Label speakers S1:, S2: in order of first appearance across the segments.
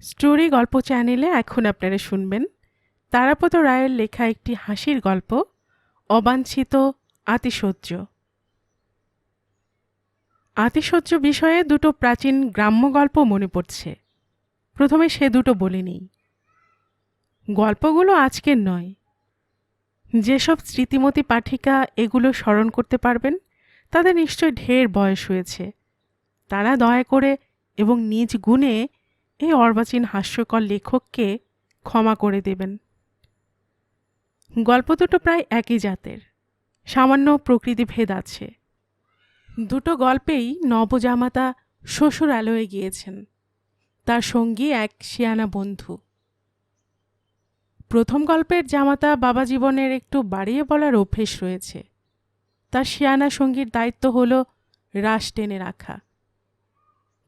S1: Story গল্প চ্যানেলে এখন আপনারা শুনবেন তারাপদ রায়ের লেখা একটি হাসির গল্প অবাঞ্ছিত আতিশয্য। আতিশয্য বিষয়ে দুটো প্রাচীন গ্রাম্য গল্প মনে পড়ছে। প্রথমে সে দুটো বলে নিই। গল্পগুলো আজকের নয়। যেসব স্মৃতিমতী পাঠিকা এগুলো স্মরণ করতে পারবেন তাদের নিশ্চয় ঢের বয়স হয়েছে। তারা দয়া করে এবং নিজ গুণে এই অর্বাচীন হাস্যকর লেখককে ক্ষমা করে দেবেন। গল্প দুটো প্রায় একই জাতের, সামান্য প্রকৃতিভেদ আছে। দুটো গল্পেই নবজামাতা শ্বশুরালয়ে গিয়েছেন, তার সঙ্গী এক শিয়ানা বন্ধু। প্রথম গল্পের জামাতা বাবা জীবনের একটু বাড়িয়ে বলার অভ্যেস রয়েছে। তার শিয়ানা সঙ্গীর দায়িত্ব হলো রাশ টেনে রাখা।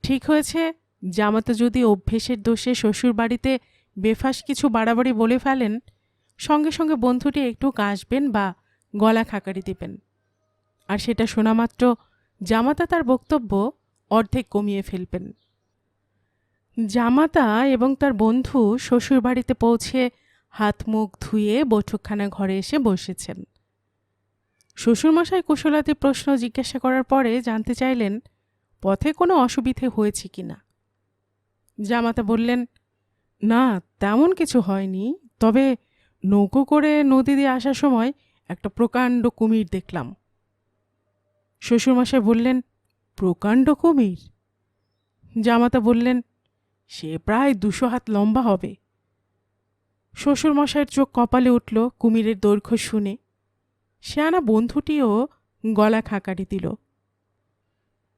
S1: ঠিক হয়েছে, জামাতা যদি অভ্যেসের দোষে শ্বশুর বাড়িতে বেফাস কিছু বাড়াবাড়ি বলে ফেলেন, সঙ্গে সঙ্গে বন্ধুটি একটু কাশবেন বা গলা খাকারি দেবেন। আর সেটা শোনা মাত্র জামাতা তার বক্তব্য অর্ধেক কমিয়ে ফেলবেন। জামাতা এবং তার বন্ধু শ্বশুর বাড়িতে পৌঁছে হাত মুখ ধুয়ে বৈঠকখানা ঘরে এসে বসেছেন। শ্বশুরমশাই কুশলাদি প্রশ্ন জিজ্ঞাসা করার পরে জানতে চাইলেন পথে কোনো অসুবিধে হয়েছে কিনা। জামাতা বললেন, না তেমন কিছু হয়নি, তবে নৌকো করে নদী দিয়ে আসার সময় একটা প্রকাণ্ড কুমির দেখলাম। শ্বশুরমশাই বললেন, প্রকাণ্ড কুমির? জামাতা বললেন, সে প্রায় 200 হাত লম্বা হবে। শ্বশুরমশাইয়ের চোখ কপালে উঠল কুমিরের দৈর্ঘ্য শুনে। শিয়ানা বন্ধুটিও গলা খাকারি দিল।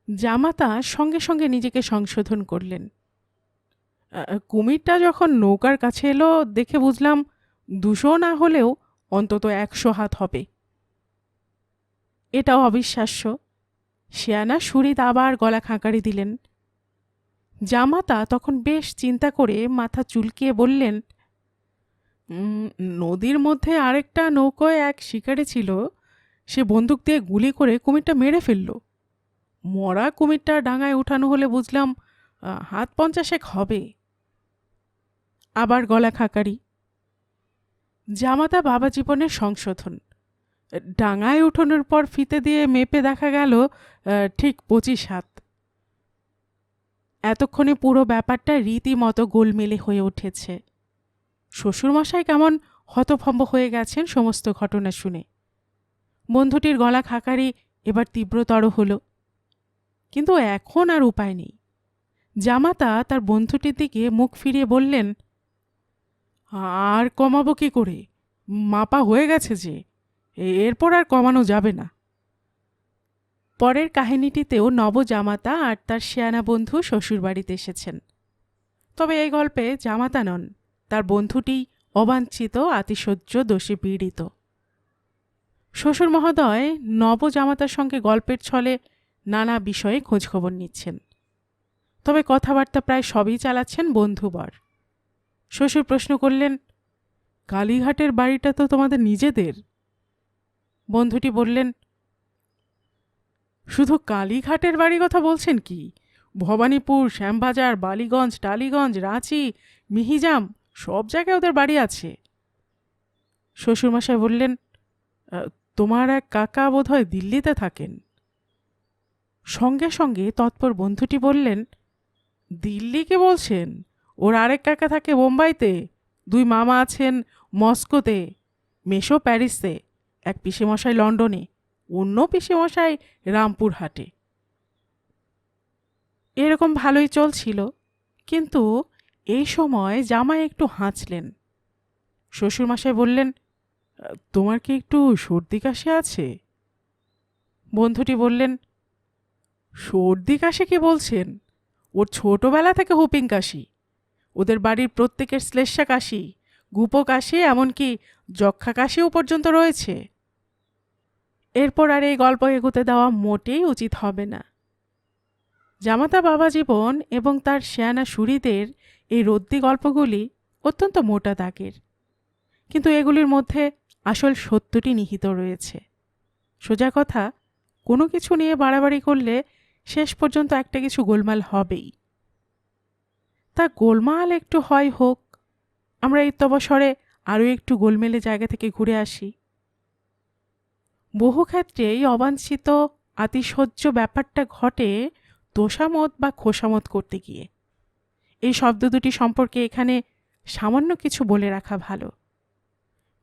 S1: জামাতা সঙ্গে সঙ্গে নিজেকে সংশোধন করলেন। কুমিরটা যখন নৌকার কাছে এলো দেখে বুঝলাম 200 না হলেও অন্তত 100 হাত হবে। এটাও অবিশ্বাস্য। শিয়ানা সুরিত আবার গলা খাঁকারি দিলেন। জামাতা তখন বেশ চিন্তা করে মাথা চুলকিয়ে বললেন, নদীর মধ্যে আরেকটা নৌকোয় এক শিকারি ছিল, সে বন্দুক দিয়ে গুলি করে কুমিরটা মেরে ফেলল। মরা কুমিরটা ডাঙায় উঠানো হলে বুঝলাম হাত 50 হবে। আবার গলা খাকারি। জামাতা বাবা জীবনের সংশোধন। ডাঙায় উঠানোর পর ফিতে দিয়ে মেপে দেখা গেল ঠিক 25 হাত। এতক্ষণে পুরো ব্যাপারটা রীতিমতো গোলমেলে হয়ে উঠেছে। শ্বশুরমশাই কেমন হতভম্ব হয়ে গেছেন সমস্ত ঘটনা শুনে। বন্ধুটির গলা খাকারি এবার তীব্রতর হল। কিন্তু এখন আর উপায় নেই। জামাতা তার বন্ধুটির দিকে মুখ ফিরিয়ে বললেন, আর কমাবো কি করে, মাপা হয়ে গেছে যে, এরপর আর কমানো যাবে না। পরের কাহিনীটিতেও নবজামাতা আর তার শিয়ানা বন্ধু শ্বশুরবাড়িতে এসেছেন। তবে এই গল্পে জামাতা নন, তার বন্ধুটি অবাঞ্ছিত আতিশয্য দোষে পীড়িত। শ্বশুর মহোদয় নবজামাতার সঙ্গে গল্পের ছলে নানা বিষয়ে খোঁজখবর নিচ্ছেন। তবে কথাবার্তা প্রায় সবই চালাচ্ছেন বন্ধুবর। শ্বশুর প্রশ্ন করলেন, কালীঘাটের বাড়িটা তো তোমাদের নিজেদের? বন্ধুটি বললেন, শুধু কালীঘাটের বাড়ি কথা বলছেন কি? ভবানীপুর, শ্যামবাজার, বালিগঞ্জ, টালিগঞ্জ, রাঁচি, মিহিজাম সব জায়গায় ওদের বাড়ি আছে। শ্বশুরমশাই বললেন, তোমার এক কাকা বোধহয় দিল্লিতে থাকেন। সঙ্গে সঙ্গে তৎপর বন্ধুটি বললেন, দিল্লি কে বলছেন? ওর আরেক কাকা থাকে বোম্বাইতে, 2 মামা আছেন মস্কোতে, মেশো প্যারিসে, এক পিসেমশাই লন্ডনে, অন্য পিসেমশাই রামপুরহাটে। এরকম ভালোই চলছিল, কিন্তু এই সময় জামাই একটু হাঁচলেন। শ্বশুরমশাই বললেন, তোমার কি একটু সর্দি কাশি আছে? বন্ধুটি বললেন, সর্দি কাশি কি বলছেন? ওর ছোটবেলা থেকে হুপিং কাশি। ওদের বাড়ির প্রত্যেকের শ্লেষ্মা কাশি, গুপো কাশি, এমনকি যক্ষা কাশিও পর্যন্ত রয়েছে। এরপর আর এই গল্প এগোতে দেওয়া মোটেই উচিত হবে না। জামাতা বাবা জীবন এবং তার শিয়ানা সুরিদের এই রদ্দি গল্পগুলি অত্যন্ত মোটা দাগের, কিন্তু এগুলির মধ্যে আসল সত্যটি নিহিত রয়েছে। সোজা কথা, কোনো কিছু নিয়ে বাড়াবাড়ি করলে শেষ পর্যন্ত একটা কিছু গোলমাল হবেই। তা গোলমাল একটু হয় হোক, আমরা এই তবসরে আরও একটু গোলমেলে জায়গা থেকে ঘুরে আসি। বহু ক্ষেত্রেই অবাঞ্ছিত আতিশয্য ব্যাপারটা ঘটে তোষামত বা খোসামত করতে গিয়ে। এই শব্দ দুটি সম্পর্কে এখানে সামান্য কিছু বলে রাখা ভালো।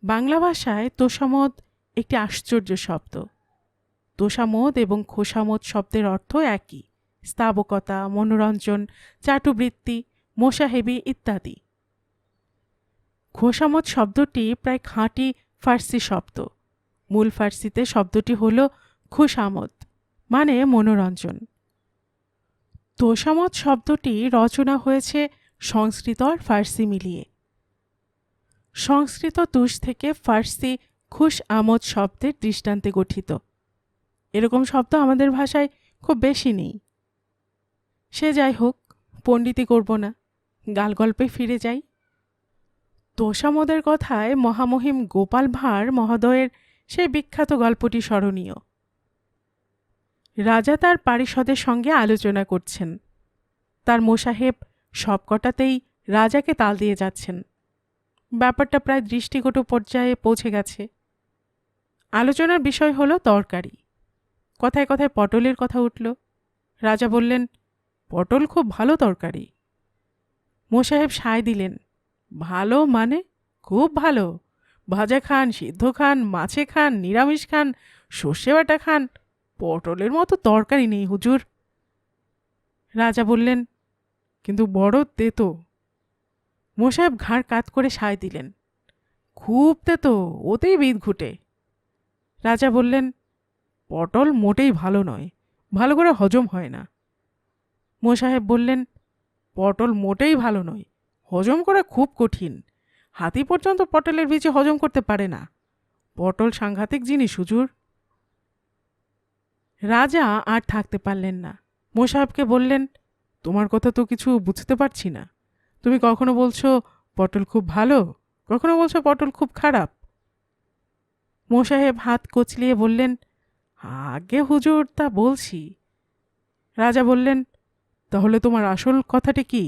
S1: বাংলা ভাষায় তোষামত একটি আশ্চর্য শব্দ। তোষামত এবং খোসামত শব্দের অর্থ একই, স্তাবকতা, মনোরঞ্জন, চাটুবৃত্তি, মোসাহেবি ইত্যাদি। খোসামত শব্দটি প্রায় খাঁটি ফার্সি শব্দ। মূল ফার্সিতে শব্দটি হল খুশামত, মানে মনোরঞ্জন। তোষামত শব্দটি রচনা হয়েছে সংস্কৃত আর ফার্সি মিলিয়ে। সংস্কৃত তুষ থেকে ফার্সি খুশ আমদ শব্দের দৃষ্টান্তে গঠিত। এরকম শব্দ আমাদের ভাষায় খুব বেশি নেই। সে যাই হোক, পণ্ডিতি করব না, গালগল্পে ফিরে যাই। তোষামদের কথায় মহামহিম গোপাল ভাঁড় মহোদয়ের সেই বিখ্যাত গল্পটি স্মরণীয়। রাজা তার পারিষদের সঙ্গে আলোচনা করছেন। তার মোসাহেব সবকটাতেই রাজাকে তাল দিয়ে যাচ্ছেন। ব্যাপারটা প্রায় দৃষ্টিকটু পর্যায়ে পৌঁছে গেছে। আলোচনার বিষয় হলো তরকারি। কথায় কথায় পটলের কথা উঠল। রাজা বললেন, পটল খুব ভালো তরকারি। মোসাহেব সায় দিলেন, ভালো মানে? খুব ভালো। ভাজা খান, সিদ্ধ খান, মাছে খান, নিরামিষ খান, সর্ষে বাটা খান, পটলের মতো তরকারি নেই হুজুর। রাজা বললেন, কিন্তু বড় তেতো। মোসাহেব ঘাড় কাত করে সায় দিলেন, খুব তেতো, ওতেই বিদ ঘুটে। রাজা বললেন, পটল মোটেই ভালো নয়, ভালো করে হজম হয় না। মোসাহেব বললেন, পটল মোটেই ভালো নয়, হজম করা খুব কঠিন। হাতি পর্যন্ত পটলের বীজে হজম করতে পারে না। পটল সাংঘাতিক জিনিস হুজুর। রাজা আর থাকতে পারলেন না। মোসাহেবকে বললেন, তোমার কথা তো কিছু বুঝতে পারছি না। তুমি কখনো বলছো পটল খুব ভালো, কখনো বলছো পটল খুব খারাপ। মোসাহেব হাত কচলিয়ে বললেন, আগে হুজুর তা বলছি। রাজা বললেন, তাহলে তোমার আসল কথাটি কি?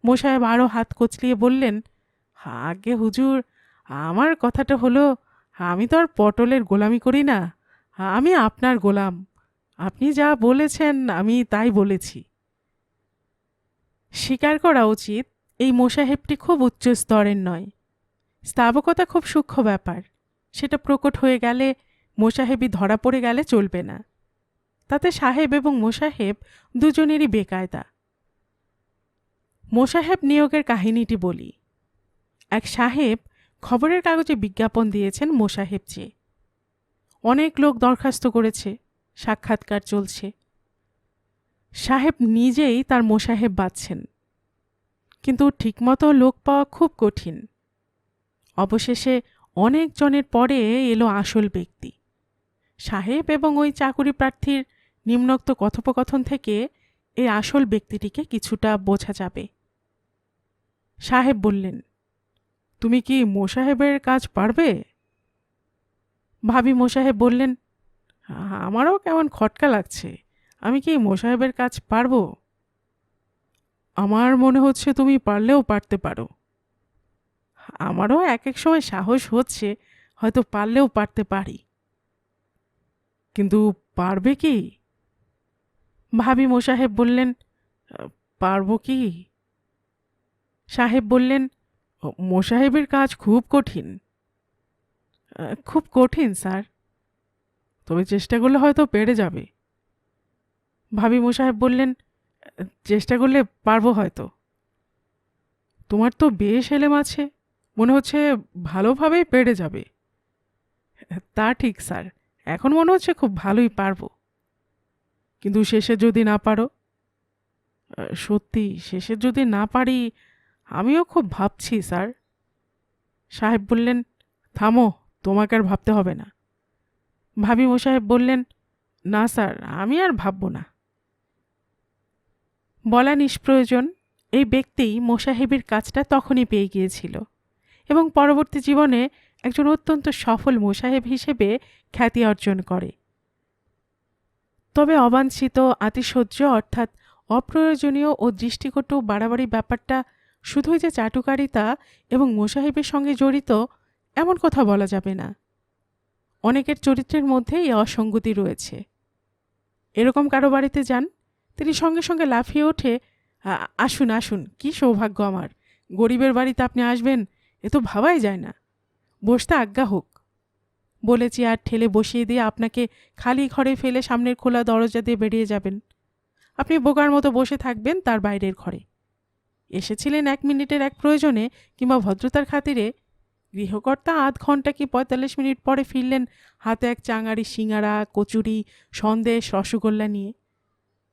S1: মোসাহেব আরও হাত কচলিয়ে বললেন, আগে হুজুর, আমার কথাটা হলো, আমি তো আর পটলের গোলামি করি না, আমি আপনার গোলাম। আপনি যা বলেছেন আমি তাই বলেছি। স্বীকার করা উচিত, এই মোসাহেবটি খুব উচ্চ স্তরের নয়। স্তাবকতা খুব সূক্ষ্ম ব্যাপার। সেটা প্রকট হয়ে গেলে, মোসাহেবই ধরা পড়ে গেলে চলবে না। তাতে সাহেব এবং মোসাহেব দুজনেরই বেকায়দা। মোসাহেব নিয়োগের কাহিনীটি বলি। এক সাহেব খবরের কাগজে বিজ্ঞাপন দিয়েছেন মোসাহেব চেয়ে। অনেক লোক দরখাস্ত করেছে, সাক্ষাৎকার চলছে। সাহেব নিজেই তার মোসাহেব বাছছেন, কিন্তু ঠিকমতো লোক পাওয়া খুব কঠিন। অবশেষে অনেক জনের পরে এলো আসল ব্যক্তি। সাহেব এবং ওই চাকুরি প্রার্থীর নিম্নোক্ত কথোপকথন থেকে এই আসল ব্যক্তিটিকে কিছুটা বোঝা যাবে। সাহেব বললেন, তুমি কি মোসাহেবের কাজ পারবে? ভাবি মোসাহেব বললেন, আমারও কেমন খটকা লাগছে, আমি কি মোসাহেবের কাজ পারবো? আমার মনে হচ্ছে তুমি পারলেও পারতে পারো। আমারও এক এক সময় সাহস হচ্ছে, হয়তো পারলেও পারতে পারি। কিন্তু পারবে কি? ভাবি মোসাহেব বললেন, পারবো কি? সাহেব বললেন, মোসাহেবের কাজ খুব কঠিন। খুব কঠিন স্যার, তবে চেষ্টা করলে হয়তো পেরে যাবে। ভাবি মোসাহেব বললেন, চেষ্টা করলে পারবো হয়তো। তোমার তো বেশ এলেম আছে, মনে হচ্ছে ভালোভাবেই পেরে যাবে। তা ঠিক স্যার, এখন মনে হচ্ছে খুব ভালোই পারবো। কিন্তু শেষে যদি না পারো? সত্যি শেষে যদি না পারি, আমিও খুব ভাবছি স্যার। সাহেব বললেন, থামো, তোমাকে আর ভাবতে হবে না। ভাবি মোসাহেব বললেন, না স্যার, আমি আর ভাবব না। বলা নিষ্প্রয়োজন, এই ব্যক্তি মোসাহেবের কাজটা তখনই পেয়ে গিয়েছিল এবং পরবর্তী জীবনে একজন অত্যন্ত সফল মোসাহেব হিসেবে খ্যাতি অর্জন করে। তবে অবাঞ্ছিত আতিশয্য অর্থাৎ অপ্রয়োজনীয় ও দৃষ্টিকটু বাড়াবাড়ি ব্যাপারটা শুধুই যে চাটুকারিতা এবং মোসাহেবের সঙ্গে জড়িত এমন কথা বলা যাবে না। অনেকের চরিত্রের মধ্যে এই অসঙ্গতি রয়েছে। এরকম কারো বাড়িতে যান, তিনি সঙ্গে সঙ্গে লাফিয়ে ওঠে, আসুন আসুন, কি সৌভাগ্য আমার, গরিবের বাড়িতে আপনি আসবেন, এ তো ভাবাই যায় না, বসতে আজ্ঞা হোক বলে চেয়ার ঠেলে বসিয়ে দিয়ে আপনাকে খালি ঘরে ফেলে সামনের খোলা দরজা দিয়ে বেরিয়ে যাবেন। আপনি বোকার মতো বসে থাকবেন তার বাইরের ঘরে। এসেছিলেন 1 মিনিটের এক প্রয়োজনে কিংবা ভদ্রতার খাতিরে, গৃহকর্তা আধ ঘন্টা কি 45 মিনিট পরে ফিরলেন হাতে এক চাঙারি সিঙাড়া, কচুরি, সন্দেশ, রসগোল্লা নিয়ে।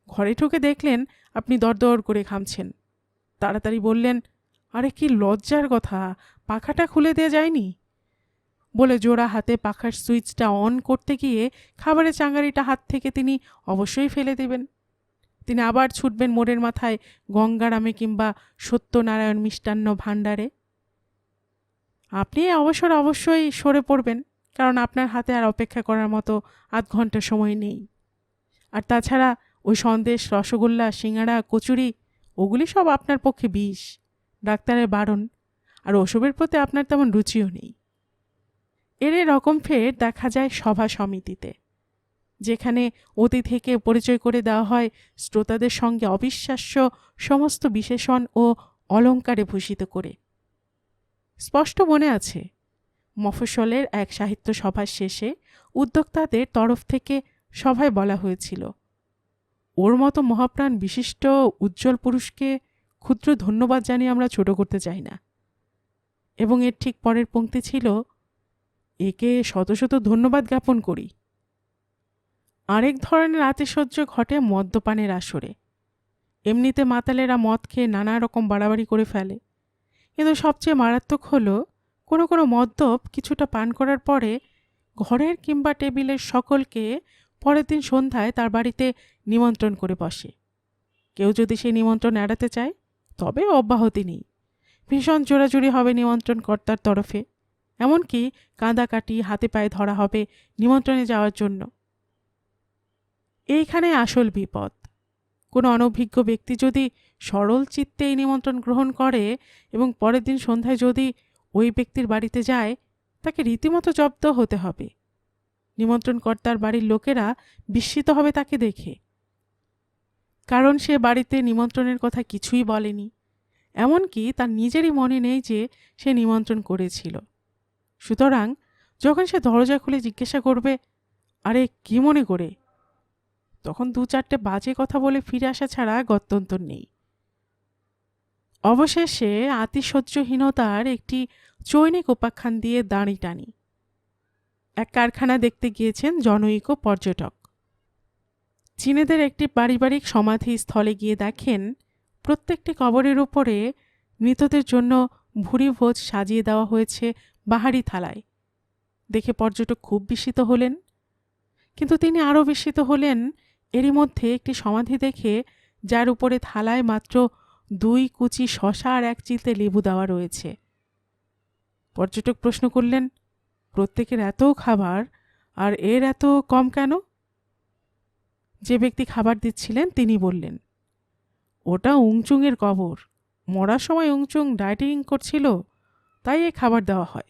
S1: ঘরে ঢুকে দেখলেন আপনি দরদর করে ঘামছেন। তাড়াতাড়ি বললেন, আরে কি লজ্জার কথা, পাখাটা খুলে দেয়া যায়নি? বলে জোড়া হাতে পাখার সুইচটা অন করতে গিয়ে খাবারের চাঙারিটা হাত থেকে তিনি অবশ্যই ফেলে দেবেন। তিনি আবার ছুটবেন মোড়ের মাথায় গঙ্গারামে কিংবা সত্যনারায়ণ মিষ্টান্ন ভাণ্ডারে। আপনি অবশ্যই সরে পড়বেন, কারণ আপনার হাতে আর অপেক্ষা করার মতো আধ ঘন্টা সময় নেই। আর তাছাড়া ওই সন্দেশ, রসগোল্লা, সিঙাড়া, কচুরি, ওগুলি সব আপনার পক্ষে বিষ, ডাক্তারের বারণ, আর ওসবের প্রতি আপনার তেমন রুচিও নেই। এর রকম ফের দেখা যায় সভা সমিতিতে, যেখানে অতিথিকে পরিচয় করে দেওয়া হয় শ্রোতাদের সঙ্গে অবিশ্বাস্য সমস্ত বিশেষণ ও অলঙ্কারে ভূষিত করে। স্পষ্ট মনে আছে, মফস্বলের এক সাহিত্য সভার শেষে উদ্যোক্তাদের তরফ থেকে সভায় বলা হয়েছিল, ওর মতো মহাপ্রাণ বিশিষ্ট উজ্জ্বল পুরুষকে ক্ষুদ্র ধন্যবাদ জানিয়ে আমরা ছোট করতে চাই না। এবং এর ঠিক পরের পংক্তি ছিল, একে শত শত ধন্যবাদ জ্ঞাপন করি। আরেক ধরনের আতিশয্য ঘটে মদ্যপানের আসরে। এমনিতে মাতালেরা মদ খেয়ে নানা রকম বাড়াবাড়ি করে ফেলে, কিন্তু সবচেয়ে মারাত্মক হলো কোনো কোনো মদ্যপ কিছুটা পান করার পরে ঘরের কিংবা টেবিলের সকলকে পরের দিন সন্ধ্যায় তার বাড়িতে নিমন্ত্রণ করে বসে। কেউ যদি সেই নিমন্ত্রণ এড়াতে চায় তবে অব্যাহতি নেই, ভীষণ জোরাজুরি হবে নিমন্ত্রণ কর্তার তরফে, এমনকি কাঁদাকাটি, হাতে পায়ে ধরা হবে নিমন্ত্রণে যাওয়ার জন্য। এইখানে আসল বিপদ। কোনো অনভিজ্ঞ ব্যক্তি যদি সরল চিত্তে এই নিমন্ত্রণ গ্রহণ করে এবং পরের দিন সন্ধ্যায় যদি ওই ব্যক্তির বাড়িতে যায়, তাকে রীতিমতো জব্দ হতে হবে। নিমন্ত্রণকর্তার বাড়ির লোকেরা বিস্মিত হবে তাকে দেখে, কারণ সে বাড়িতে নিমন্ত্রণের কথা কিছুই বলেনি, এমনকি তার নিজেরই মনে নেই যে সে নিমন্ত্রণ করেছিল। সুতরাং যখন সে দরজা খুলে জিজ্ঞাসা করবে, আরে কি মনে করে, তখন 2-4টে বাজে কথা বলে ফিরে আসা ছাড়া গত্যন্তর নেই। অবশেষে আতিশয্যহীনতার একটি চৈনিক উপাখ্যান দিয়ে দাঁড়ি টানি। এক কারখানা দেখতে গিয়েছেন জনৈক পর্যটক। চীনেদের একটি পারিবারিক সমাধি স্থলে গিয়ে দেখেন প্রত্যেকটি কবরের উপরে মৃতদের জন্য ভুরি ভোজ সাজিয়ে দেওয়া হয়েছে বাহারি থালায়। দেখে পর্যটক খুব বিস্মিত হলেন, কিন্তু তিনি আরও বিস্মিত হলেন এরই মধ্যে একটি সমাধি দেখে, যার উপরে থালায় মাত্র 2 কুচি শসা আর 1 চিলতে লেবু দেওয়া রয়েছে। পর্যটক প্রশ্ন করলেন, প্রত্যেকের এত খাবার আর এর এত কম কেন? যে ব্যক্তি খাবার দিচ্ছিলেন তিনি বললেন, ওটা উংচুংয়ের কবর, মরার সময় উংচুং ডায়েটিং করছিল, তাই এ খাবার দেওয়া হয়।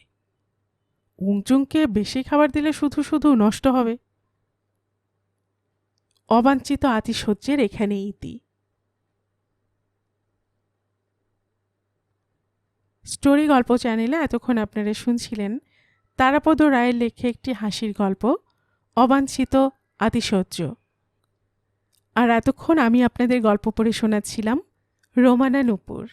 S1: উংচুংকে বেশি খাবার দিলে শুধু শুধু নষ্ট হবে। অবাঞ্ছিত আতিশয্যের এখানেই ইতি। স্টোরি গল্প চ্যানেলে এতক্ষণ আপনারা শুনছিলেন তারাপদ রায়ের লেখে একটি হাসির গল্প, অবাঞ্ছিত আতিশয্য। আর এতক্ষণ আমি আপনাদের গল্প পড়ে শোনাচ্ছিলাম রোমানা নূপুর।